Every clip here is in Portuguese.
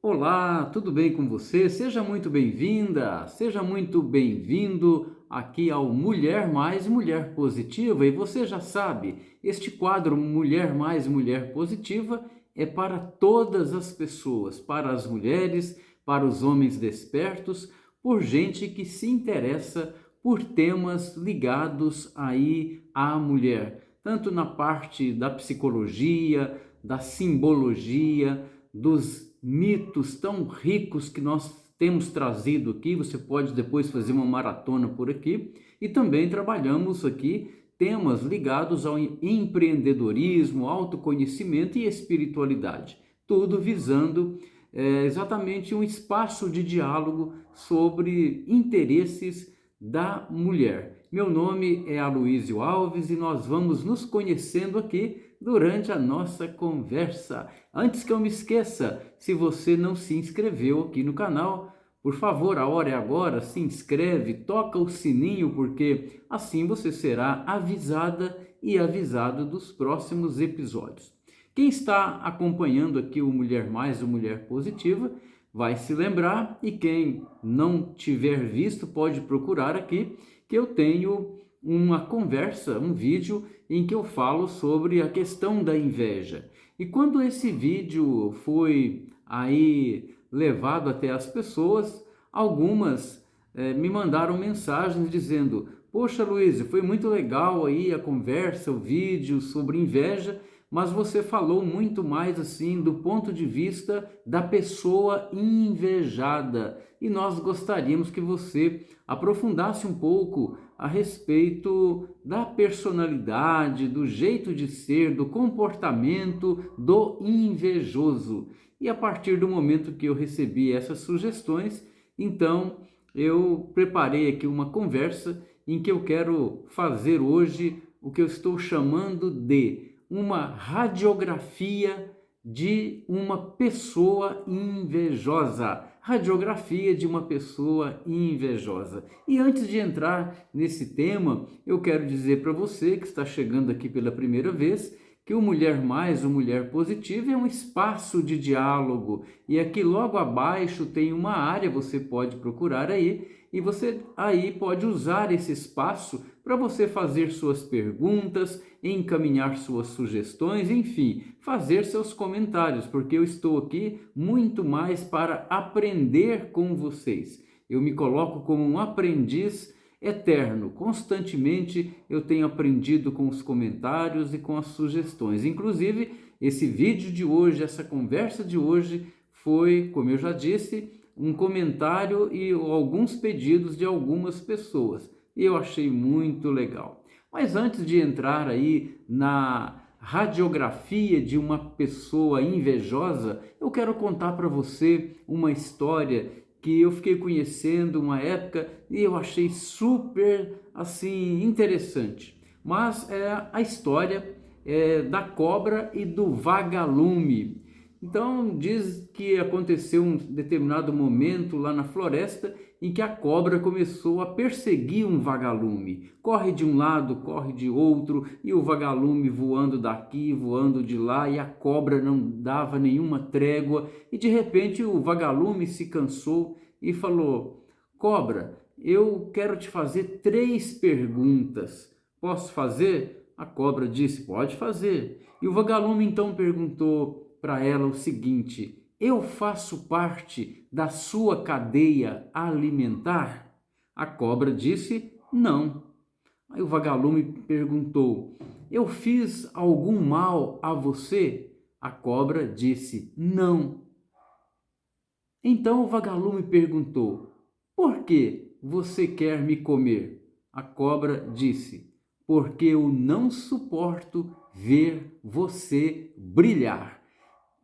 Olá, tudo bem com você? Seja muito bem-vinda, seja muito bem-vindo aqui ao Mulher Mais Mulher Positiva. E você já sabe, este quadro Mulher Mais Mulher Positiva é para todas as pessoas, para as mulheres, para os homens despertos, por gente que se interessa por temas ligados aí à mulher, tanto na parte da psicologia, da simbologia, dos mitos tão ricos que nós temos trazido aqui. Você pode depois fazer uma maratona por aqui. E também trabalhamos aqui temas ligados ao empreendedorismo, autoconhecimento e espiritualidade. Tudo visando exatamente um espaço de diálogo sobre interesses da mulher. Meu nome é Aloísio Alves e nós vamos nos conhecendo aqui durante a nossa conversa. Antes que eu me esqueça, se você não se inscreveu aqui no canal, por favor, a hora é agora, se inscreve, toca o sininho, porque assim você será avisada e avisado dos próximos episódios. Quem está acompanhando aqui o Mulher Mais, o Mulher Positiva, vai se lembrar, e quem não tiver visto pode procurar aqui, que eu tenho uma conversa, um vídeo em que eu falo sobre a questão da inveja. E quando esse vídeo foi aí levado até as pessoas, algumas me mandaram mensagens dizendo: poxa, Luiz, foi muito legal aí a conversa, o vídeo sobre inveja, mas você falou muito mais assim do ponto de vista da pessoa invejada. E nós gostaríamos que você aprofundasse um pouco a respeito da personalidade, do jeito de ser, do comportamento do invejoso. E a partir do momento que eu recebi essas sugestões, então eu preparei aqui uma conversa em que eu quero fazer hoje o que eu estou chamando de uma radiografia de uma pessoa invejosa. Radiografia de uma pessoa invejosa. E antes de entrar nesse tema, eu quero dizer para você que está chegando aqui pela primeira vez que o Mulher Mais, o Mulher Positiva é um espaço de diálogo. E aqui logo abaixo tem uma área, você pode procurar aí, e você aí pode usar esse espaço para você fazer suas perguntas, encaminhar suas sugestões, enfim, fazer seus comentários, porque eu estou aqui muito mais para aprender com vocês. Eu me coloco como um aprendiz eterno. Constantemente eu tenho aprendido com os comentários e com as sugestões. Inclusive, esse vídeo de hoje, essa conversa de hoje foi, como eu já disse, um comentário e alguns pedidos de algumas pessoas. E eu achei muito legal. Mas antes de entrar aí na radiografia de uma pessoa invejosa, eu quero contar para você uma história que eu fiquei conhecendo uma época e eu achei super assim interessante. Mas é a história da cobra e do vagalume. Então diz que aconteceu um determinado momento lá na floresta em que a cobra começou a perseguir um vagalume. Corre de um lado, corre de outro, e o vagalume voando daqui, voando de lá, e a cobra não dava nenhuma trégua. E de repente o vagalume se cansou e falou: cobra, eu quero te fazer 3 perguntas. Posso fazer? A cobra disse: pode fazer. E o vagalume então perguntou para ela o seguinte: eu faço parte da sua cadeia alimentar? A cobra disse: não. Aí o vagalume perguntou: eu fiz algum mal a você? A cobra disse: não. Então o vagalume perguntou: por que você quer me comer? A cobra disse: porque eu não suporto ver você brilhar.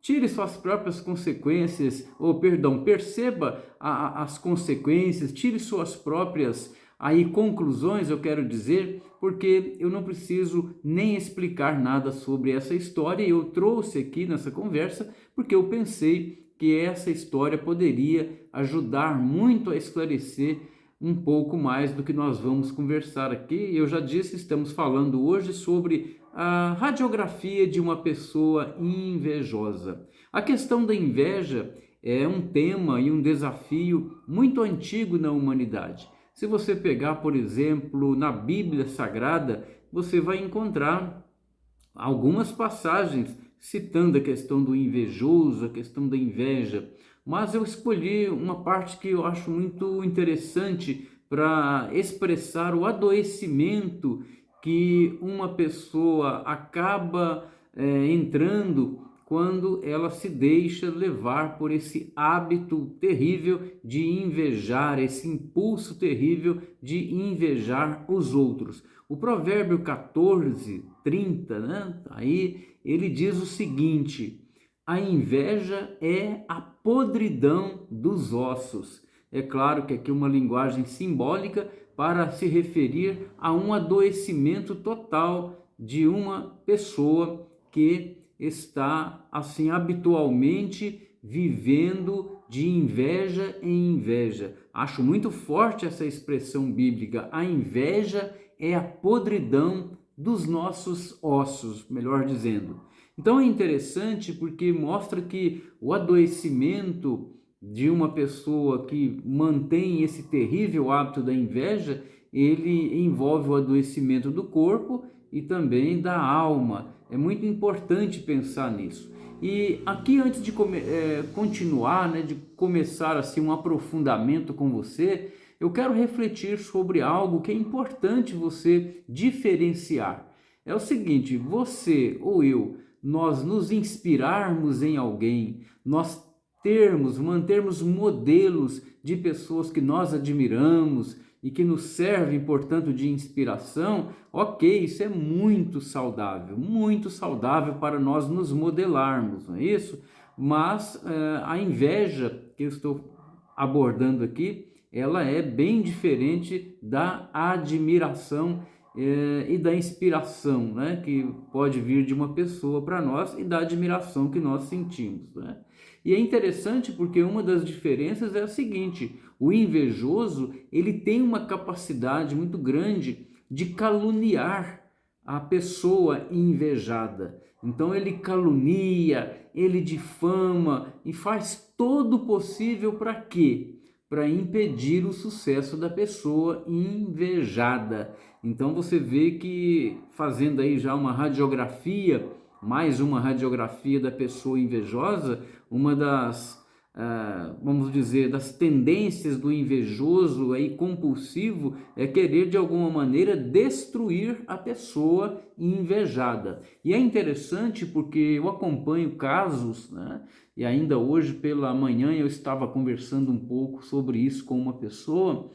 Tire suas próprias consequências, ou perdão, perceba as consequências, tire suas próprias aí conclusões, eu quero dizer, porque eu não preciso nem explicar nada sobre essa história. Eu trouxe aqui nessa conversa porque eu pensei que essa história poderia ajudar muito a esclarecer um pouco mais do que nós vamos conversar aqui. Eu já disse, estamos falando hoje sobre a radiografia de uma pessoa invejosa. A questão da inveja é um tema e um desafio muito antigo na humanidade. Se você pegar, por exemplo, na Bíblia Sagrada, você vai encontrar algumas passagens citando a questão do invejoso, a questão da inveja, mas eu escolhi uma parte que eu acho muito interessante para expressar o adoecimento que uma pessoa acaba entrando quando ela se deixa levar por esse hábito terrível de invejar, esse impulso terrível de invejar os outros. O provérbio 14, 30, né? Aí ele diz o seguinte: a inveja é a podridão dos ossos. É claro que aqui uma linguagem simbólica para se referir a um adoecimento total de uma pessoa que está assim habitualmente vivendo de inveja em inveja. Acho muito forte essa expressão bíblica. A inveja é a podridão dos nossos ossos, melhor dizendo. Então é interessante porque mostra que o adoecimento de uma pessoa que mantém esse terrível hábito da inveja, ele envolve o adoecimento do corpo e também da alma. É muito importante pensar nisso. E aqui, antes de continuar, né, de começar assim um aprofundamento com você, eu quero refletir sobre algo que é importante você diferenciar. É o seguinte: você ou eu, nós nos inspirarmos em alguém, nós mantermos modelos de pessoas que nós admiramos e que nos servem, portanto, de inspiração, ok, isso é muito saudável para nós nos modelarmos, não é isso? Mas a inveja que eu estou abordando aqui, ela é bem diferente da admiração e da inspiração, né, que pode vir de uma pessoa para nós, e da admiração que nós sentimos, né? E é interessante porque uma das diferenças é a seguinte: o invejoso, ele tem uma capacidade muito grande de caluniar a pessoa invejada. Então ele calunia, ele difama e faz todo o possível para quê? Para impedir o sucesso da pessoa invejada. Então você vê que, fazendo aí já uma radiografia, mais uma radiografia da pessoa invejosa, uma das, vamos dizer, das tendências do invejoso aí compulsivo é querer de alguma maneira destruir a pessoa invejada. E é interessante porque eu acompanho casos, né? E ainda hoje pela manhã eu estava conversando um pouco sobre isso com uma pessoa.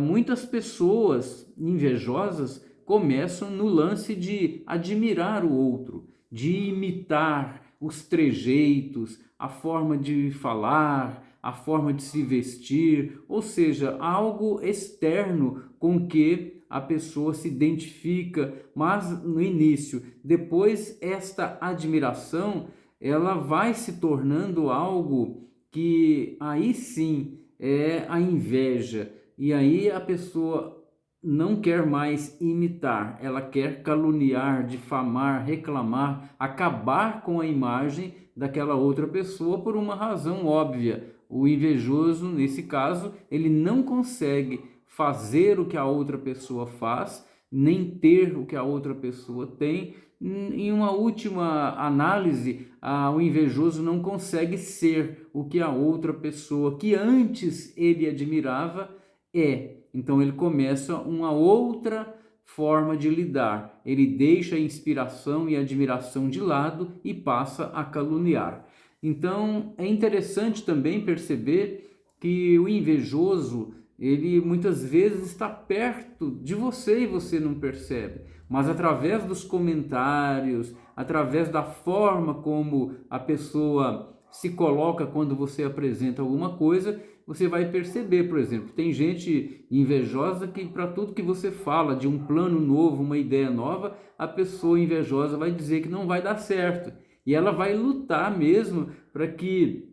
Muitas pessoas invejosas começam no lance de admirar o outro, de imitar os trejeitos, a forma de falar, a forma de se vestir, ou seja, algo externo com que a pessoa se identifica, mas no início. Depois esta admiração, ela vai se tornando algo que aí sim é a inveja, e aí a pessoa não quer mais imitar, ela quer caluniar, difamar, reclamar, acabar com a imagem daquela outra pessoa por uma razão óbvia. O invejoso, nesse caso, ele não consegue fazer o que a outra pessoa faz, nem ter o que a outra pessoa tem. Em uma última análise, o invejoso não consegue ser o que a outra pessoa que antes ele admirava é. Então ele começa uma outra forma de lidar. Ele deixa a inspiração e a admiração de lado e passa a caluniar. Então é interessante também perceber que o invejoso, ele muitas vezes está perto de você e você não percebe. Mas através dos comentários, através da forma como a pessoa se coloca quando você apresenta alguma coisa, você vai perceber, por exemplo, tem gente invejosa que para tudo que você fala de um plano novo, uma ideia nova, a pessoa invejosa vai dizer que não vai dar certo. E ela vai lutar mesmo para que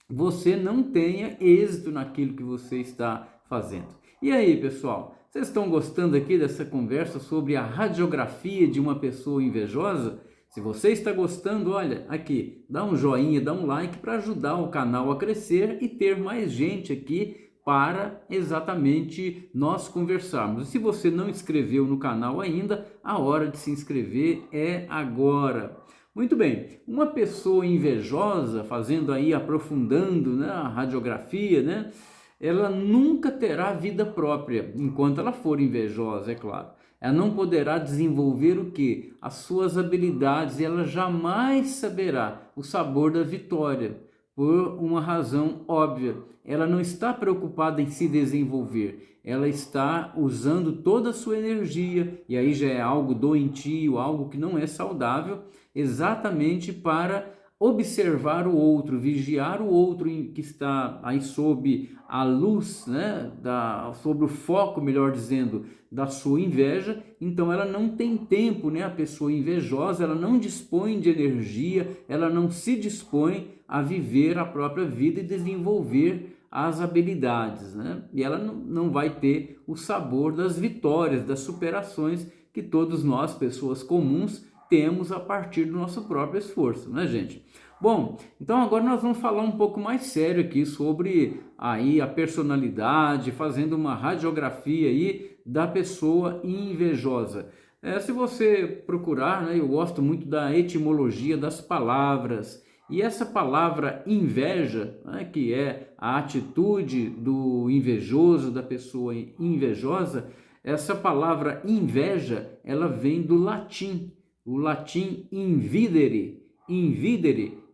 você não tenha êxito naquilo que você está fazendo. E aí, pessoal, vocês estão gostando aqui dessa conversa sobre a radiografia de uma pessoa invejosa? Se você está gostando, olha, aqui, dá um joinha, dá um like para ajudar o canal a crescer e ter mais gente aqui para exatamente nós conversarmos. E se você não inscreveu no canal ainda, a hora de se inscrever é agora. Muito bem, uma pessoa invejosa, fazendo aí, aprofundando, né, a radiografia, né, ela nunca terá vida própria, enquanto ela for invejosa, é claro. Ela não poderá desenvolver o quê? As suas habilidades, e ela jamais saberá o sabor da vitória, por uma razão óbvia. Ela não está preocupada em se desenvolver, ela está usando toda a sua energia, e aí já é algo doentio, algo que não é saudável, exatamente para observar o outro, vigiar o outro que está aí sob a luz, né, sob o foco, melhor dizendo, da sua inveja. Então ela não tem tempo, né, a pessoa invejosa, ela não dispõe de energia, ela não se dispõe a viver a própria vida e desenvolver as habilidades, né? E ela não vai ter o sabor das vitórias, das superações que todos nós, pessoas comuns, temos a partir do nosso próprio esforço, né, gente? Bom, então agora nós vamos falar um pouco mais sério aqui sobre aí a personalidade, fazendo uma radiografia aí da pessoa invejosa. Se você procurar, né, eu gosto muito da etimologia das palavras, e essa palavra inveja, né, que é a atitude do invejoso, da pessoa invejosa, essa palavra inveja, ela vem do latim, o latim invidere,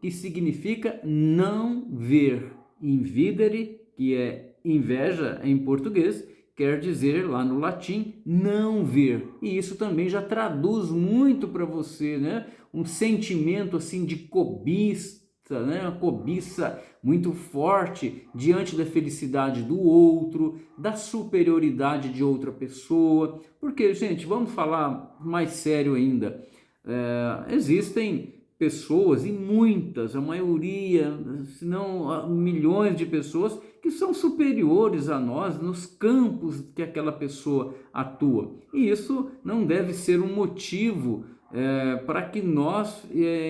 que significa não ver. Invidere, que é inveja em português, quer dizer lá no latim não ver. E isso também já traduz muito para você, né? Um sentimento assim de cobiça, né? Uma cobiça muito forte diante da felicidade do outro, da superioridade de outra pessoa. Porque, gente, vamos falar mais sério ainda. Existem pessoas, e muitas, a maioria, se não milhões de pessoas, que são superiores a nós nos campos que aquela pessoa atua. E isso não deve ser um motivo para que nós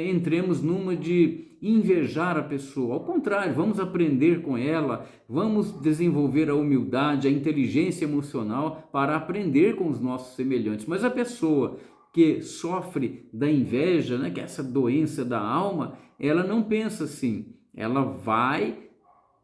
entremos numa de invejar a pessoa. Ao contrário, vamos aprender com ela, vamos desenvolver a humildade, a inteligência emocional para aprender com os nossos semelhantes. Mas a pessoa que sofre da inveja, né, que é essa doença da alma, ela não pensa assim, ela vai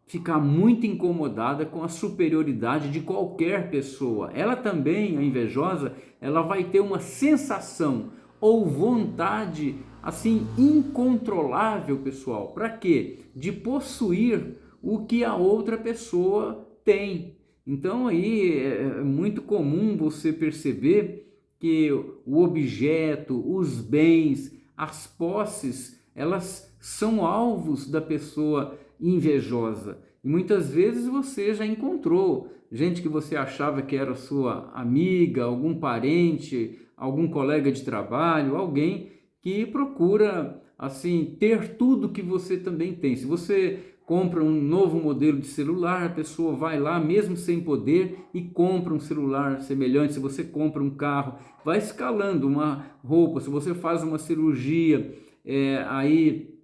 ficar muito incomodada com a superioridade de qualquer pessoa. Ela também, a invejosa, ela vai ter uma sensação ou vontade assim incontrolável, pessoal. Para quê? De possuir o que a outra pessoa tem. Então aí é muito comum você perceber que o objeto, os bens, as posses, elas são alvos da pessoa invejosa. E muitas vezes você já encontrou gente que você achava que era sua amiga, algum parente, algum colega de trabalho, alguém que procura assim ter tudo que você também tem. Se você compra um novo modelo de celular, a pessoa vai lá mesmo sem poder e compra um celular semelhante. Se você compra um carro, vai escalando uma roupa. Se você faz uma cirurgia aí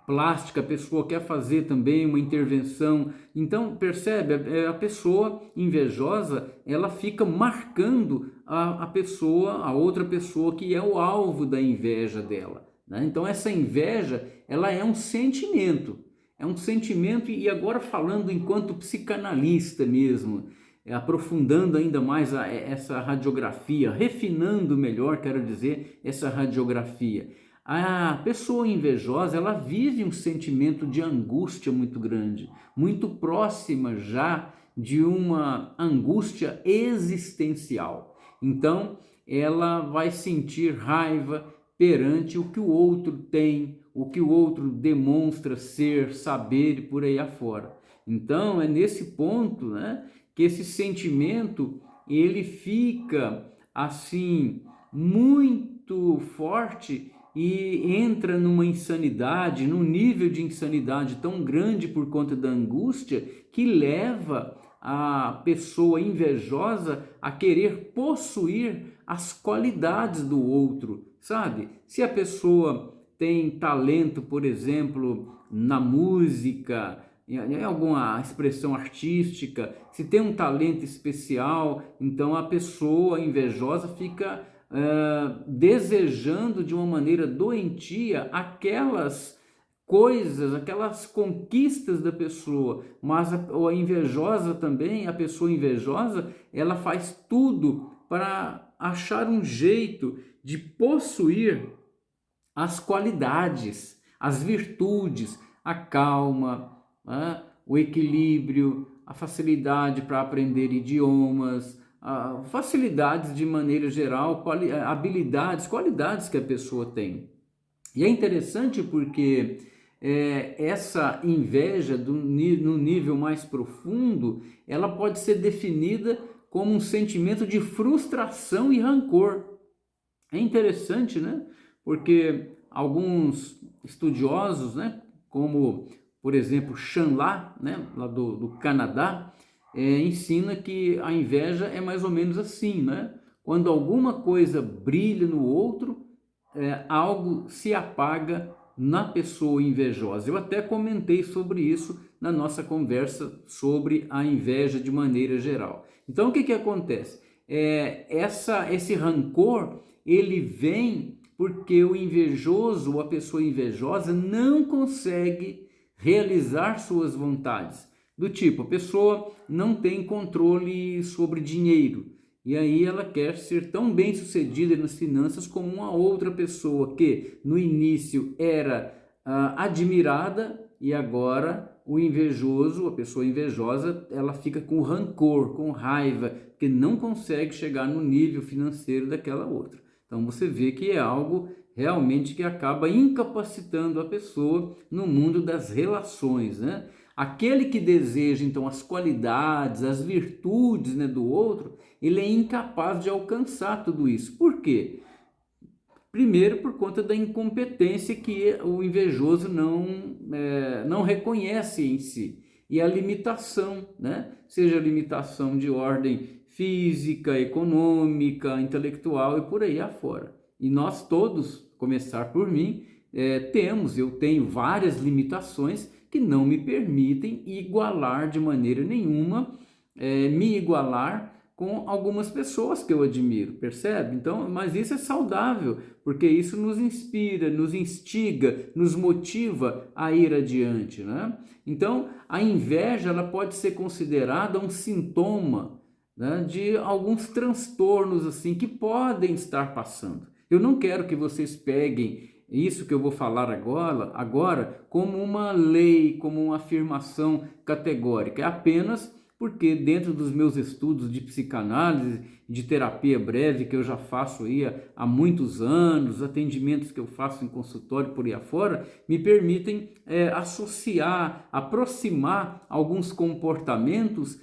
plástica, a pessoa quer fazer também uma intervenção. Então percebe, a pessoa invejosa, ela fica marcando a pessoa, a outra pessoa que é o alvo da inveja dela, né? Então essa inveja, ela é um sentimento. É um sentimento, e agora falando enquanto psicanalista mesmo, aprofundando ainda mais essa radiografia, refinando melhor, quero dizer, essa radiografia. A pessoa invejosa, ela vive um sentimento de angústia muito grande, muito próxima já de uma angústia existencial. Então, ela vai sentir raiva perante o que o outro tem, o que o outro demonstra ser, saber e por aí afora. Então, é nesse ponto, né, que esse sentimento ele fica assim muito forte e entra numa insanidade, num nível de insanidade tão grande por conta da angústia, que leva a pessoa invejosa a querer possuir as qualidades do outro, sabe? Se a pessoa tem talento, por exemplo, na música, em alguma expressão artística, se tem um talento especial, então a pessoa invejosa fica desejando de uma maneira doentia aquelas coisas, aquelas conquistas da pessoa, mas a invejosa também, a pessoa invejosa, ela faz tudo para achar um jeito de possuir as qualidades, as virtudes, a calma, o equilíbrio, a facilidade para aprender idiomas, facilidades de maneira geral, habilidades, qualidades que a pessoa tem. E é interessante porque essa inveja no nível mais profundo, ela pode ser definida como um sentimento de frustração e rancor. É interessante, né? Porque alguns estudiosos, né, como por exemplo Shanla, né, lá do Canadá, ensina que a inveja é mais ou menos assim, né? Quando alguma coisa brilha no outro, algo se apaga na pessoa invejosa. Eu até comentei sobre isso na nossa conversa sobre a inveja de maneira geral. Então o que acontece? Esse rancor, ele vem porque o invejoso ou a pessoa invejosa não consegue realizar suas vontades. Do tipo, a pessoa não tem controle sobre dinheiro, e aí ela quer ser tão bem sucedida nas finanças como uma outra pessoa que no início era admirada, e agora o invejoso, a pessoa invejosa, ela fica com rancor, com raiva, porque não consegue chegar no nível financeiro daquela outra. Então você vê que é algo realmente que acaba incapacitando a pessoa no mundo das relações, né? Aquele que deseja então as qualidades, as virtudes, né, do outro, ele é incapaz de alcançar tudo isso. Por quê? Primeiro, por conta da incompetência que o invejoso não reconhece em si. E a limitação, né? Seja limitação de ordem física, econômica, intelectual e por aí afora. E nós todos, começar por mim, eu tenho várias limitações que não me permitem igualar de maneira nenhuma, me igualar com algumas pessoas que eu admiro, percebe? Então, mas isso é saudável, porque isso nos inspira, nos instiga, nos motiva a ir adiante, né? Então, a inveja, ela pode ser considerada um sintoma, né, de alguns transtornos assim que podem estar passando. Eu não quero que vocês peguem isso que eu vou falar agora como uma lei, como uma afirmação categórica. É apenas porque dentro dos meus estudos de psicanálise, de terapia breve, que eu já faço aí há muitos anos, atendimentos que eu faço em consultório por aí afora, me permitem associar, aproximar alguns comportamentos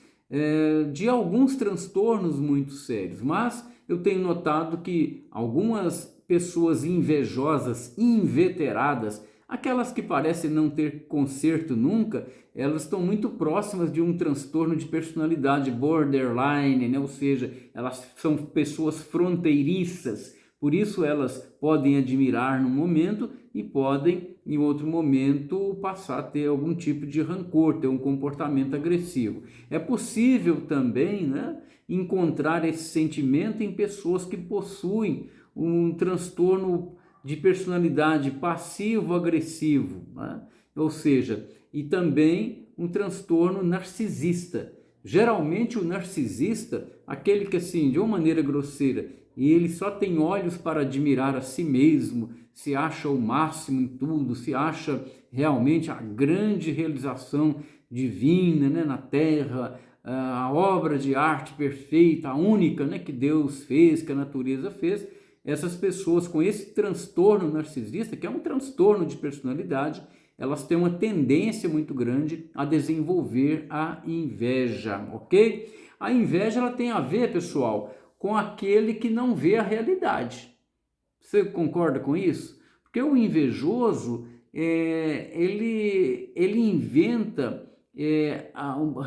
de alguns transtornos muito sérios. Mas eu tenho notado que algumas pessoas invejosas, inveteradas, aquelas que parecem não ter conserto nunca, elas estão muito próximas de um transtorno de personalidade borderline, né? Ou seja, elas são pessoas fronteiriças, por isso elas podem admirar num momento e podem, em outro momento, passar a ter algum tipo de rancor, ter um comportamento agressivo. É possível também, né, encontrar esse sentimento em pessoas que possuem um transtorno de personalidade passivo-agressivo, né? Ou seja, e também um transtorno narcisista. Geralmente o narcisista, aquele que assim, de uma maneira grosseira, ele só tem olhos para admirar a si mesmo, se acha o máximo em tudo, se acha realmente a grande realização divina, né, na Terra, a obra de arte perfeita, a única, né, que Deus fez, que a natureza fez. Essas pessoas com esse transtorno narcisista, que é um transtorno de personalidade, elas têm uma tendência muito grande a desenvolver a inveja, ok? A inveja, ela tem a ver, pessoal, com aquele que não vê a realidade. Você concorda com isso? Porque o invejoso, ele inventa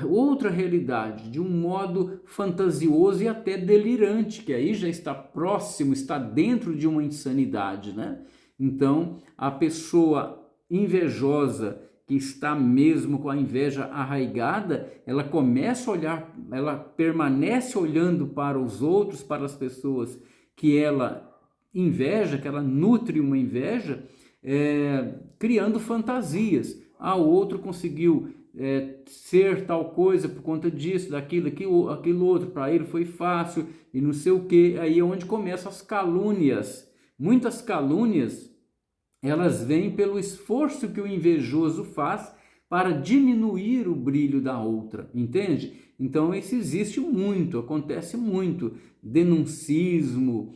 outra realidade, de um modo fantasioso e até delirante, que aí já está próximo, está dentro de uma insanidade, né? Então, a pessoa invejosa, que está mesmo com a inveja arraigada, ela começa a olhar, ela permanece olhando para os outros, para as pessoas que ela inveja, que ela nutre uma inveja, criando fantasias. O outro conseguiu ser tal coisa por conta disso, daquilo, aquilo outro, para ele foi fácil e não sei o que. Aí é onde começam as calúnias. Muitas calúnias, elas vêm pelo esforço que o invejoso faz para diminuir o brilho da outra, entende? Então isso existe muito, acontece muito, denuncismo,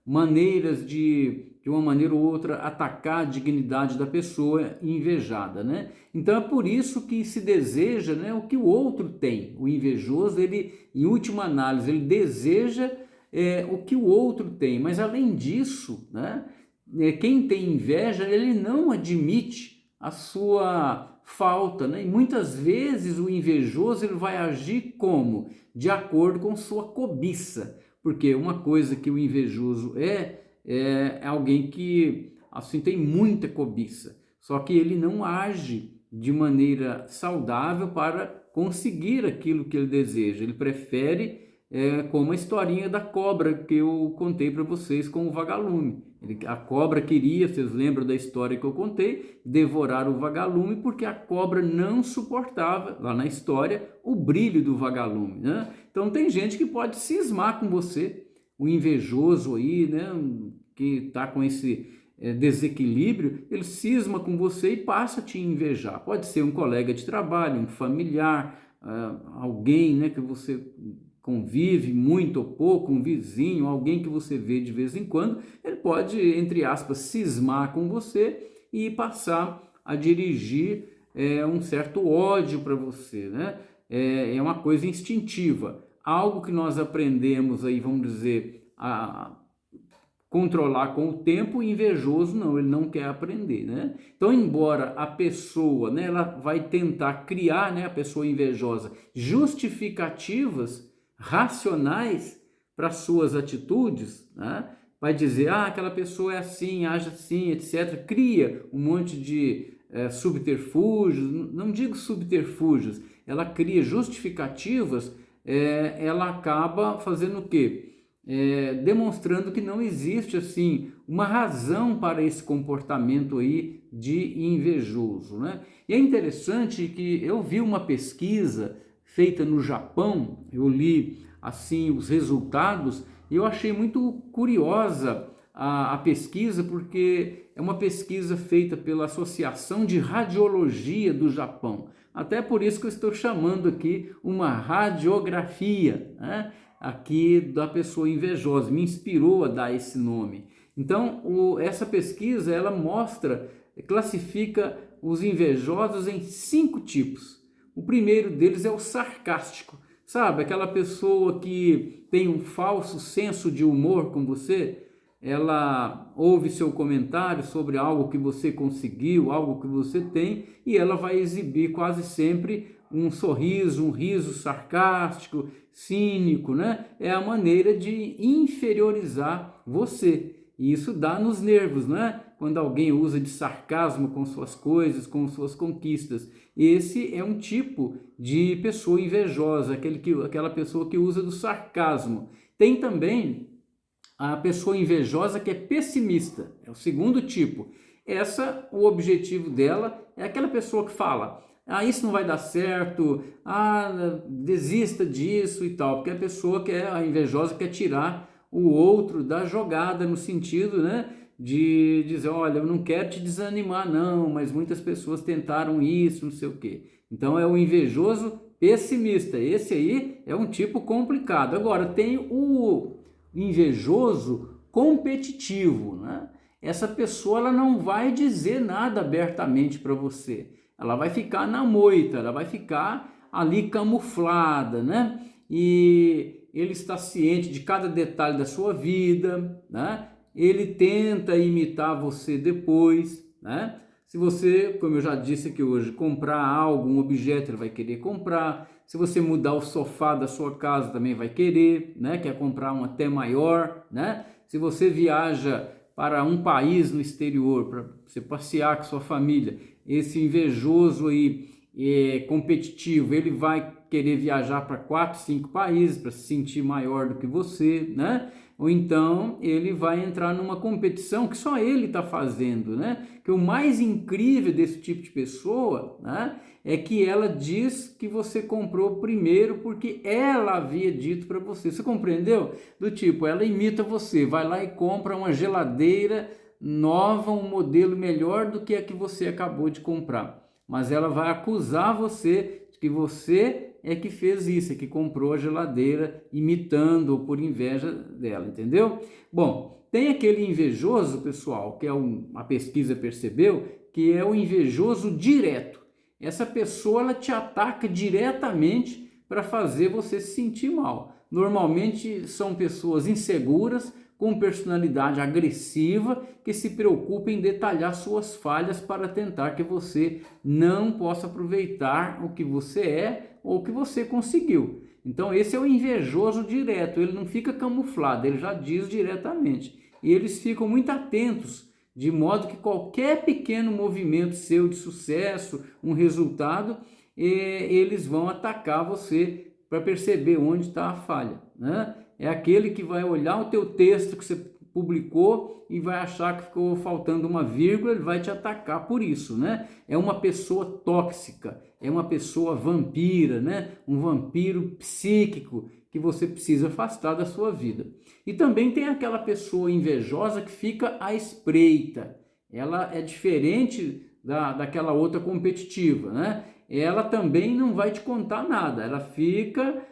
maneiras de uma maneira ou outra, atacar a dignidade da pessoa invejada, né? Então é por isso que se deseja, né, o que o outro tem. O invejoso, ele, em última análise, ele deseja o que o outro tem, mas além disso, né, quem tem inveja, ele não admite a sua falta, né? E muitas vezes o invejoso ele vai agir como? De acordo com sua cobiça, porque uma coisa que o invejoso é alguém que assim tem muita cobiça, só que ele não age de maneira saudável para conseguir aquilo que ele deseja. Ele prefere, como a historinha da cobra que eu contei para vocês com o vagalume. A cobra queria, vocês lembram da história que eu contei, devorar o vagalume, porque a cobra não suportava, lá na história, o brilho do vagalume, né? Então tem gente que pode cismar com você, o invejoso aí, né, que está com esse desequilíbrio, ele cisma com você e passa a te invejar. Pode ser um colega de trabalho, um familiar, alguém, né, que você convive muito ou pouco, um vizinho, alguém que você vê de vez em quando, ele pode, entre aspas, cismar com você e passar a dirigir um certo ódio para você, né? É uma coisa instintiva, algo que nós aprendemos aí, vamos dizer, a controlar com o tempo. O invejoso não, ele não quer aprender, né? Então, embora a pessoa, né, ela vai tentar criar, né, a pessoa invejosa, justificativas racionais para suas atitudes, né? Vai dizer, aquela pessoa é assim, age assim, etc. Cria um monte de subterfúgios, não digo subterfúgios, ela cria justificativas, ela acaba fazendo o quê? Demonstrando que não existe assim uma razão para esse comportamento aí de invejoso, né? E é interessante que eu vi uma pesquisa feita no Japão, eu li assim os resultados e eu achei muito curiosa a pesquisa, porque é uma pesquisa feita pela Associação de Radiologia do Japão. Até por isso que eu estou chamando aqui uma radiografia, né, aqui da pessoa invejosa, me inspirou a dar esse nome. Então, essa pesquisa, ela mostra, classifica os invejosos em 5 tipos. O primeiro deles é o sarcástico, sabe? Aquela pessoa que tem um falso senso de humor com você. Ela ouve seu comentário sobre algo que você conseguiu, algo que você tem, e ela vai exibir quase sempre um sorriso, um riso sarcástico, cínico, né? É a maneira de inferiorizar você. E isso dá nos nervos, né? Quando alguém usa de sarcasmo com suas coisas, com suas conquistas. Esse é um tipo de pessoa invejosa, aquela pessoa que usa do sarcasmo. Tem também a pessoa invejosa que é pessimista, é o segundo tipo. O objetivo dela é aquela pessoa que fala, isso não vai dar certo, desista disso e tal, porque a pessoa que é a invejosa quer tirar o outro da jogada, no sentido, né, de dizer, olha, eu não quero te desanimar não, mas muitas pessoas tentaram isso, não sei o quê. Então é o invejoso pessimista, esse aí é um tipo complicado. Agora tem o invejoso competitivo, né? Essa pessoa ela não vai dizer nada abertamente para você, ela vai ficar na moita, ela vai ficar ali camuflada, né? E ele está ciente de cada detalhe da sua vida, né? Ele tenta imitar você depois, né? Se você, como eu já disse aqui hoje, comprar algo, um objeto, ele vai querer comprar. Se você mudar o sofá da sua casa, também vai querer, né? Quer comprar um até maior, né? Se você viaja para um país no exterior, para você passear com sua família, esse invejoso aí, competitivo, ele vai querer viajar para 4, 5 países para se sentir maior do que você, né? Ou então ele vai entrar numa competição que só ele está fazendo, né? Que o mais incrível desse tipo de pessoa, né, é que ela diz que você comprou primeiro porque ela havia dito para você. Você compreendeu? Do tipo, ela imita você, vai lá e compra uma geladeira nova, um modelo melhor do que a que você acabou de comprar. Mas ela vai acusar você de que você é que fez isso, é que comprou a geladeira imitando ou por inveja dela, entendeu? Bom, tem aquele invejoso, pessoal, que a pesquisa percebeu, que é o invejoso direto. Essa pessoa, ela te ataca diretamente para fazer você se sentir mal. Normalmente são pessoas inseguras, com personalidade agressiva, que se preocupa em detalhar suas falhas para tentar que você não possa aproveitar o que você é ou o que você conseguiu. Então esse é o invejoso direto, ele não fica camuflado, ele já diz diretamente. E eles ficam muito atentos, de modo que qualquer pequeno movimento seu de sucesso, um resultado, eles vão atacar você para perceber onde está a falha, né? É aquele que vai olhar o teu texto que você publicou e vai achar que ficou faltando uma vírgula, ele vai te atacar por isso, né? É uma pessoa tóxica, é uma pessoa vampira, né? Um vampiro psíquico que você precisa afastar da sua vida. E também tem aquela pessoa invejosa que fica à espreita. Ela é diferente daquela outra competitiva, né? Ela também não vai te contar nada, ela fica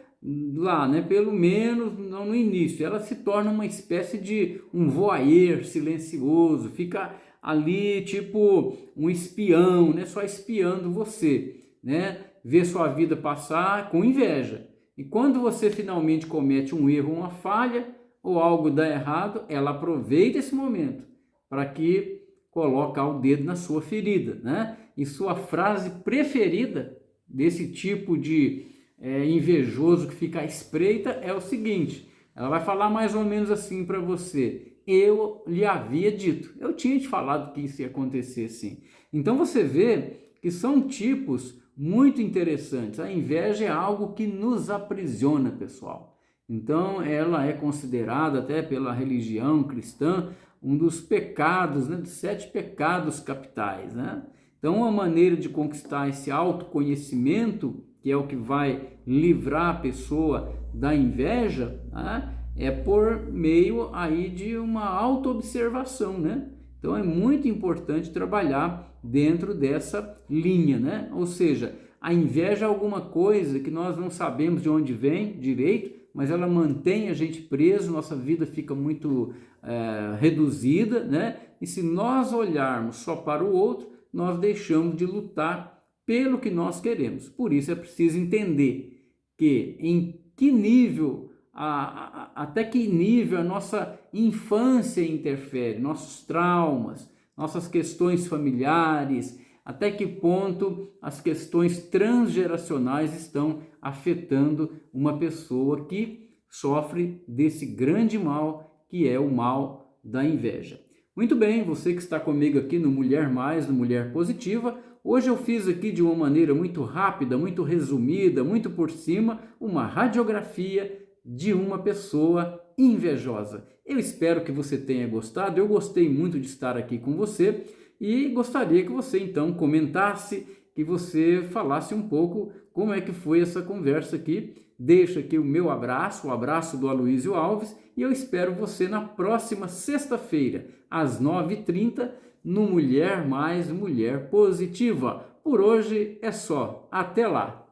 lá, né? Pelo menos não no início, ela se torna uma espécie de um voyeur silencioso, fica ali tipo um espião, né? Só espiando você, né? Vê sua vida passar com inveja. E quando você finalmente comete um erro, uma falha ou algo dá errado, ela aproveita esse momento para que colocar o dedo na sua ferida, né? E sua frase preferida desse tipo de invejoso que fica à espreita é o seguinte: ela vai falar mais ou menos assim para você: eu lhe havia dito, eu tinha te falado que isso ia acontecer assim. Então você vê que são tipos muito interessantes. A inveja é algo que nos aprisiona, pessoal. Então ela é considerada até pela religião cristã um dos pecados, né, dos 7 pecados capitais, né? Então uma maneira de conquistar esse autoconhecimento, que é o que vai livrar a pessoa da inveja, né, é por meio aí de uma autoobservação, né? Então é muito importante trabalhar dentro dessa linha, né? Ou seja, a inveja é alguma coisa que nós não sabemos de onde vem direito, mas ela mantém a gente preso, nossa vida fica muito reduzida, né? E se nós olharmos só para o outro, nós deixamos de lutar pelo que nós queremos. Por isso é preciso entender que em que nível, até que nível a nossa infância interfere, nossos traumas, nossas questões familiares, até que ponto as questões transgeracionais estão afetando uma pessoa que sofre desse grande mal que é o mal da inveja. Muito bem, você que está comigo aqui no Mulher Mais, no Mulher Positiva, hoje eu fiz aqui de uma maneira muito rápida, muito resumida, muito por cima, uma radiografia de uma pessoa invejosa. Eu espero que você tenha gostado, eu gostei muito de estar aqui com você e gostaria que você então comentasse, que você falasse um pouco como é que foi essa conversa aqui. Deixo aqui o meu abraço, o abraço do Aloysio Alves, e eu espero você na próxima sexta-feira, às 9h30, no Mulher Mais Mulher Positiva. Por hoje é só. Até lá!